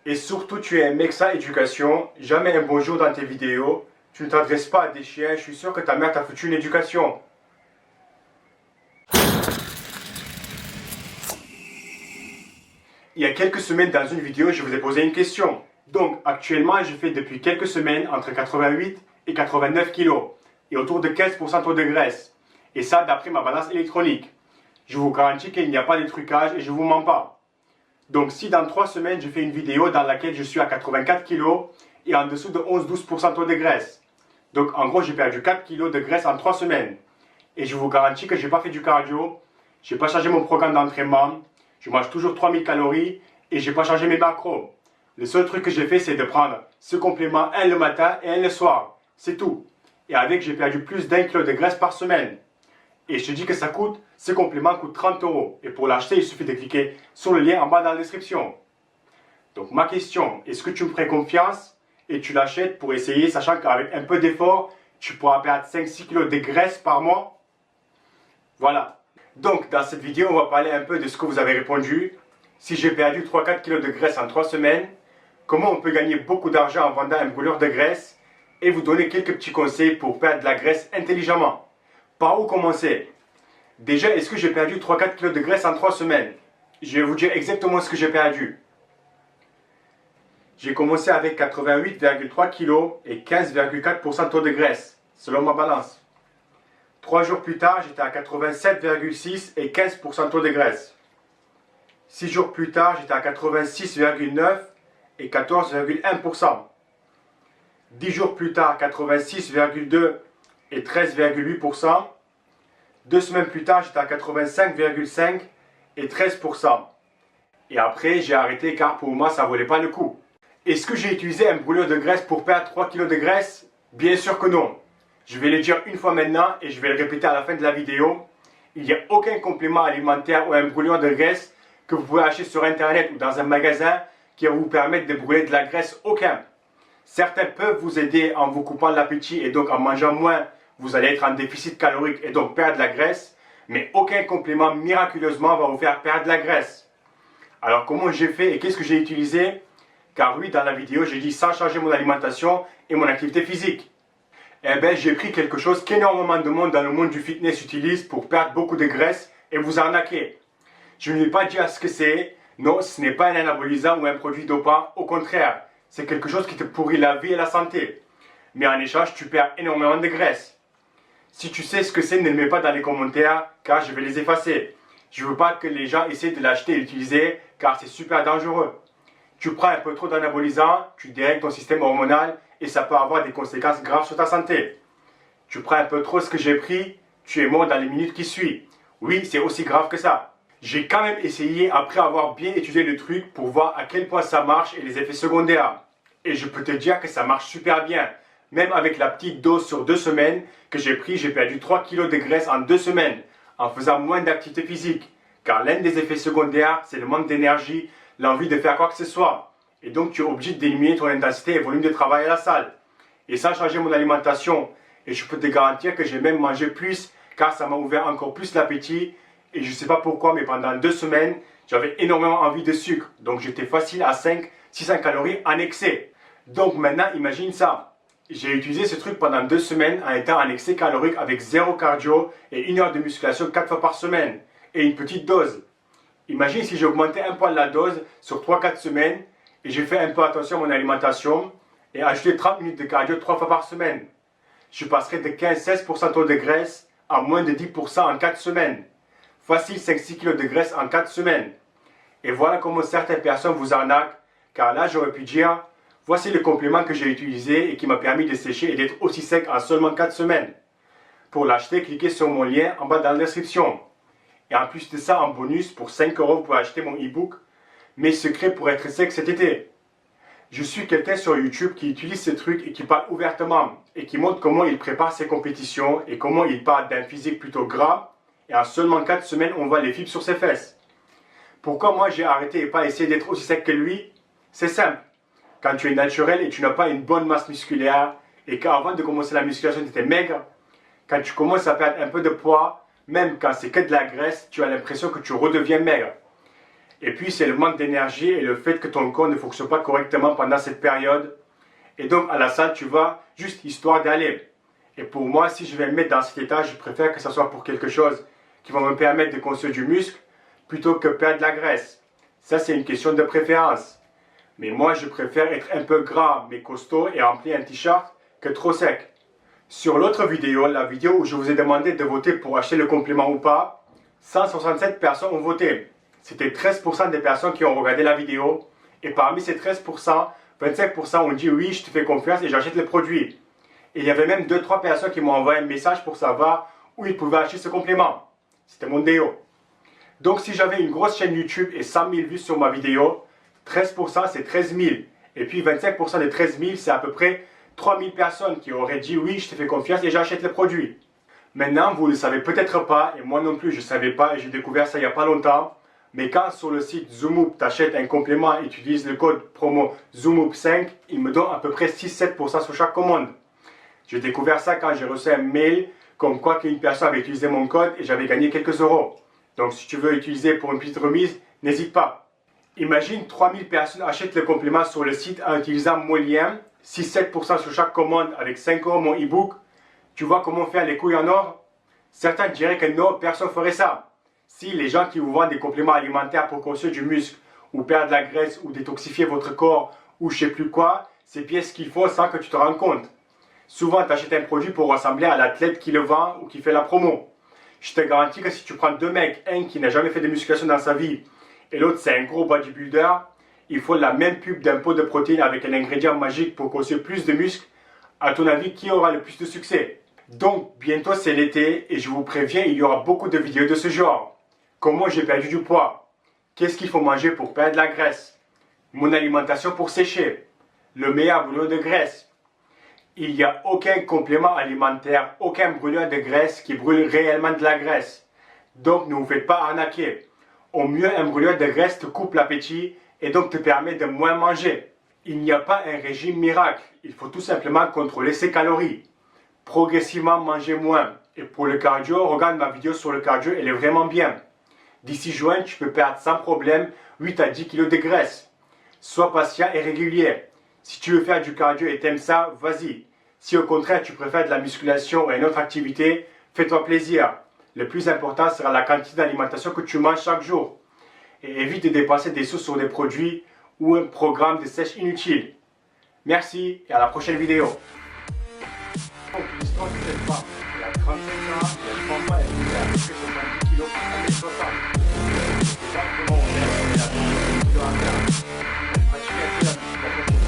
Et surtout, tu es un mec sans éducation, jamais un bonjour dans tes vidéos, tu ne t'adresses pas à des chiens, je suis sûr que ta mère t'a foutu une éducation. Il y a quelques semaines dans une vidéo, je vous ai posé une question. Donc, actuellement, je fais depuis quelques semaines entre 88 et 89 kg et autour de 15% taux de graisse. Et ça, d'après ma balance électronique. Je vous garantis qu'il n'y a pas de trucage et je ne vous mens pas. Donc, si dans 3 semaines, je fais une vidéo dans laquelle je suis à 84 kg et en dessous de 11-12% taux de graisse. Donc, en gros, j'ai perdu 4 kg de graisse en 3 semaines. Et je vous garantis que je n'ai pas fait du cardio, je n'ai pas changé mon programme d'entraînement, je mange toujours 3000 calories et je n'ai pas changé mes macros. Le seul truc que j'ai fait, c'est de prendre ce complément, un le matin et un le soir. C'est tout. Et avec, j'ai perdu plus d'1 kg de graisse par semaine. Et je te dis que ça coûte, ce complément coûte 30 €. Et pour l'acheter, il suffit de cliquer sur le lien en bas dans la description. Donc ma question, est-ce que tu me ferais confiance et tu l'achètes pour essayer, sachant qu'avec un peu d'effort, tu pourras perdre 5-6 kg de graisse par mois? Voilà. Donc dans cette vidéo, on va parler un peu de ce que vous avez répondu. Si j'ai perdu 3-4 kg de graisse en 3 semaines, comment on peut gagner beaucoup d'argent en vendant un brûleur de graisse et vous donner quelques petits conseils pour perdre de la graisse intelligemment. Par où commencer? Déjà, est-ce que j'ai perdu 3-4 kg de graisse en 3 semaines? Je vais vous dire exactement ce que j'ai perdu. J'ai commencé avec 88,3 kg et 15,4% taux de graisse, selon ma balance. 3 jours plus tard, j'étais à 87,6 et 15% taux de graisse. 6 jours plus tard, j'étais à 86,9 et 14,1%. 10 jours plus tard, 86,2 et 13,8%. 2 semaines plus tard, j'étais à 85,5 et 13%. Et après, j'ai arrêté car pour moi, ça ne valait pas le coup. Est-ce que j'ai utilisé un brûleur de graisse pour perdre 3 kg de graisse? Bien sûr que non. Je vais le dire une fois maintenant et je vais le répéter à la fin de la vidéo. Il n'y a aucun complément alimentaire ou un brûleur de graisse que vous pouvez acheter sur internet ou dans un magasin qui va vous permettre de brûler de la graisse. Aucun. Certains peuvent vous aider en vous coupant l'appétit et donc en mangeant moins, vous allez être en déficit calorique et donc perdre de la graisse. Mais aucun complément miraculeusement va vous faire perdre de la graisse. Alors comment j'ai fait et qu'est-ce que j'ai utilisé? Car oui, dans la vidéo, j'ai dit sans changer mon alimentation et mon activité physique. Eh bien, j'ai pris quelque chose qu'énormément de monde dans le monde du fitness utilise pour perdre beaucoup de graisse et vous arnaquer. Je ne vais pas dire ce que c'est. Non, ce n'est pas un anabolisant ou un produit dopant. Au contraire, c'est quelque chose qui te pourrit la vie et la santé. Mais en échange, tu perds énormément de graisse. Si tu sais ce que c'est, ne le mets pas dans les commentaires car je vais les effacer. Je ne veux pas que les gens essaient de l'acheter et l'utiliser car c'est super dangereux. Tu prends un peu trop d'anabolisants, tu dérègles ton système hormonal et ça peut avoir des conséquences graves sur ta santé. Tu prends un peu trop ce que j'ai pris, tu es mort dans les minutes qui suivent. Oui, c'est aussi grave que ça. J'ai quand même essayé après avoir bien étudié le truc pour voir à quel point ça marche et les effets secondaires. Et je peux te dire que ça marche super bien. Même avec la petite dose sur 2 semaines que j'ai pris, j'ai perdu 3 kg de graisse en 2 semaines en faisant moins d'activité physique. Car l'un des effets secondaires, c'est le manque d'énergie, l'envie de faire quoi que ce soit. Et donc tu es obligé de diminuer ton intensité et volume de travail à la salle. Et sans changer mon alimentation. Et je peux te garantir que j'ai même mangé plus car ça m'a ouvert encore plus l'appétit. Et je ne sais pas pourquoi, mais pendant 2 semaines, j'avais énormément envie de sucre. Donc j'étais facile à 500-600 calories en excès. Donc maintenant, imagine ça. J'ai utilisé ce truc pendant 2 semaines en étant en excès calorique avec 0 cardio et 1 heure de musculation 4 fois par semaine. Et une petite dose. Imagine si j'ai augmenté un poil la dose sur 3-4 semaines et j'ai fait un peu attention à mon alimentation et ajouté 30 minutes de cardio 3 fois par semaine. Je passerai de 15-16% taux de graisse à moins de 10% en 4 semaines. Facile 5-6 kg de graisse en 4 semaines. Et voilà comment certaines personnes vous arnaquent, car là j'aurais pu dire, voici le complément que j'ai utilisé et qui m'a permis de sécher et d'être aussi sec en seulement 4 semaines. Pour l'acheter, cliquez sur mon lien en bas dans la description. Et en plus de ça, en bonus, pour 5 €, vous pouvez acheter mon e-book, Mes secrets pour être sec cet été. Je suis quelqu'un sur YouTube qui utilise ces trucs et qui parle ouvertement et qui montre comment il prépare ses compétitions et comment il parle d'un physique plutôt gras et en seulement 4 semaines on voit les fibres sur ses fesses. Pourquoi moi j'ai arrêté et pas essayé d'être aussi sec que lui? C'est simple. Quand tu es naturel et tu n'as pas une bonne masse musculaire et qu'avant de commencer la musculation tu étais maigre, quand tu commences à perdre un peu de poids, même quand c'est que de la graisse, tu as l'impression que tu redeviens maigre. Et puis c'est le manque d'énergie et le fait que ton corps ne fonctionne pas correctement pendant cette période. Et donc à la salle, tu vas juste histoire d'aller. Et pour moi, si je vais me mettre dans cet état, je préfère que ce soit pour quelque chose qui va me permettre de construire du muscle plutôt que perdre de la graisse. Ça, c'est une question de préférence. Mais moi, je préfère être un peu gras mais costaud et remplir un t-shirt que trop sec. Sur l'autre vidéo, la vidéo où je vous ai demandé de voter pour acheter le complément ou pas, 167 personnes ont voté. C'était 13% des personnes qui ont regardé la vidéo. Et parmi ces 13%, 25% ont dit oui, je te fais confiance et j'achète le produit. Et il y avait même 2-3 personnes qui m'ont envoyé un message pour savoir où ils pouvaient acheter ce complément. C'était mon déo. Donc si j'avais une grosse chaîne YouTube et 100 000 vues sur ma vidéo, 13% c'est 13 000. Et puis 25% des 13 000, c'est à peu près 3 000 personnes qui auraient dit oui, je te fais confiance et j'achète le produit. Maintenant, vous ne le savez peut-être pas, et moi non plus je ne savais pas, et j'ai découvert ça il n'y a pas longtemps. Mais quand sur le site Zoomoop, tu achètes un complément et tu utilises le code promo Zoomoop5, il me donne à peu près 6-7% sur chaque commande. J'ai découvert ça quand j'ai reçu un mail comme quoi qu'une personne avait utilisé mon code et j'avais gagné quelques euros. Donc si tu veux utiliser pour une petite remise, n'hésite pas. Imagine 3000 personnes achètent le complément sur le site en utilisant mon lien, 6-7% sur chaque commande avec 5 euros mon e-book. Tu vois comment faire les couilles en or? Certains diraient que non, personne ne ferait ça. Si les gens qui vous vendent des compléments alimentaires pour construire du muscle, ou perdre de la graisse, ou détoxifier votre corps, ou je sais plus quoi, c'est bien ce qu'il faut sans que tu te rendes compte. Souvent, tu achètes un produit pour ressembler à l'athlète qui le vend ou qui fait la promo. Je te garantis que si tu prends deux mecs, un qui n'a jamais fait de musculation dans sa vie, et l'autre c'est un gros bodybuilder, il faut la même pub d'un pot de protéines avec un ingrédient magique pour construire plus de muscles. À ton avis, qui aura le plus de succès? Donc, bientôt c'est l'été, et je vous préviens, il y aura beaucoup de vidéos de ce genre. Comment j'ai perdu du poids? Qu'est-ce qu'il faut manger pour perdre de la graisse? Mon alimentation pour sécher? Le meilleur brûleur de graisse? Il n'y a aucun complément alimentaire, aucun brûleur de graisse qui brûle réellement de la graisse. Donc ne vous faites pas arnaquer. Au mieux, un brûleur de graisse te coupe l'appétit et donc te permet de moins manger. Il n'y a pas un régime miracle. Il faut tout simplement contrôler ses calories. Progressivement manger moins. Et pour le cardio, regarde ma vidéo sur le cardio, elle est vraiment bien. D'ici juin, tu peux perdre sans problème 8 à 10 kg de graisse. Sois patient et régulier. Si tu veux faire du cardio et t'aimes ça, vas-y. Si au contraire tu préfères de la musculation ou une autre activité, fais-toi plaisir. Le plus important sera la quantité d'alimentation que tu manges chaque jour. Et évite de dépenser des sous sur des produits ou un programme de sèche inutile. Merci et à la prochaine vidéo. Donc l'histoire de cette femme, elle a 35 ans, elle prend pas, elle est à peu près 70 kg, elle est 60.